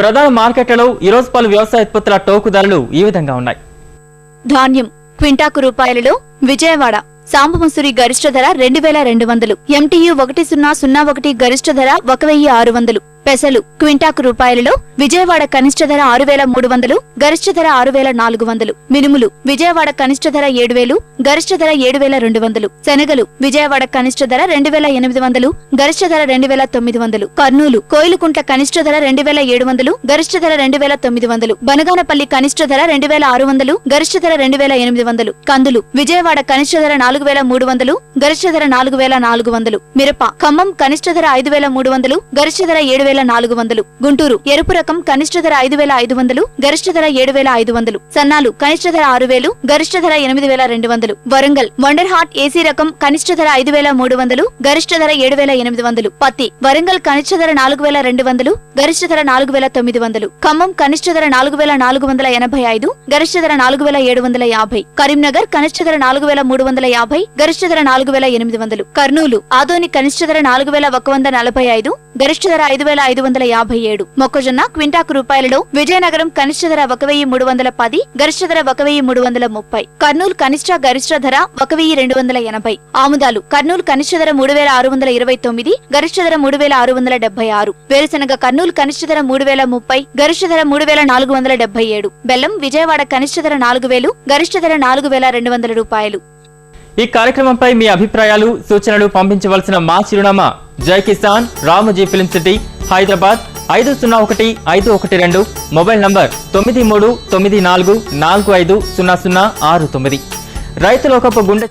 ప్రధాన మార్కెట్లలో ఈరోజు పలు వ్యవసాయ ఉత్పత్తుల టోకు ధరలు ఈ విధంగా ఉన్నాయి. ధాన్యం క్వింటాకు రూపాయలలో విజయవాడ సాంబమసూరి గరిష్ట ధర 2200, MTU 1001 గరిష్ట ధర 1600. పెసలు క్వింటాకు రూపాయలలో విజయవాడ కనిష్ట ధర 6300, గరిష్ట ధర 6400. మినుములు విజయవాడ కనిష్ట ధర 7000, గరిష్ట ధర 7200. శనగలు విజయవాడ కనిష్ట ధర 2800, గరిష్ట ధర 2900. కర్నూలు కోయిలుకుంట్ల కనిష్ట ధర 2700, గరిష్ట ధర 2900. బనగానపల్లి కనిష్ట ధర 2600, గరిష్ట ధర 2800. కందులు విజయవాడ కనిష్ట ధర 4300, గరిష్ట ధర 4400. మిరప ఖమ్మం కనిష్ట ధర 5300, గరిష్ట ధర 7400. గుంటూరు ఎరుపు రకం కనిష్ట ధర 5500, గరిష్ట ధర 7500. సన్నాలు కనిష్ట ధర 6000, గరిష్ట ధర 8200. వరంగల్ వండర్ హార్ట్ ఏసీ రకం కనిష్ట ధర 5300, గరిష్ట ధర 7800. పత్తి వరంగల్ కనిష్ట ధర 4200, గరిష్ట ధర 4900. ఖమ్మం కనిష్ట ధర 4485, గరిష్ట ధర 4750. కరీంనగర్ కనిష్ట ధర 4350, గరిష్ట ధర 4800. కర్నూలు ఆదోని కనిష్ట ధర 4145, గరిష్ట ధర 5557. మొక్కజొన్న క్వింటాకు రూపాయలలో విజయనగరం కనిష్ట ధర 1310, గరిష్ట ధర 1330. కర్నూలు కనిష్ట గరిష్ట ధర 1280. ఆముదాలు కర్నూలు కనిష్ట ధర 3629, గరిష్ట ధర 3676. వేరుశనగ కర్నూలు కనిష్ట ధర 3030, గరిష్ట ధర 3477. బెల్లం విజయవాడ కనిష్ట ధర 4000, గరిష్ట ధర 4200 రూపాయలు. ఈ కార్యక్రమంపై మీ అభిప్రాయాలు సూచనలు పంపించవలసిన మా చిరునామా జై Kisan Ramoji film city Hyderabad 501512, mobile number 9394450069. రైతుల ఒక గుండె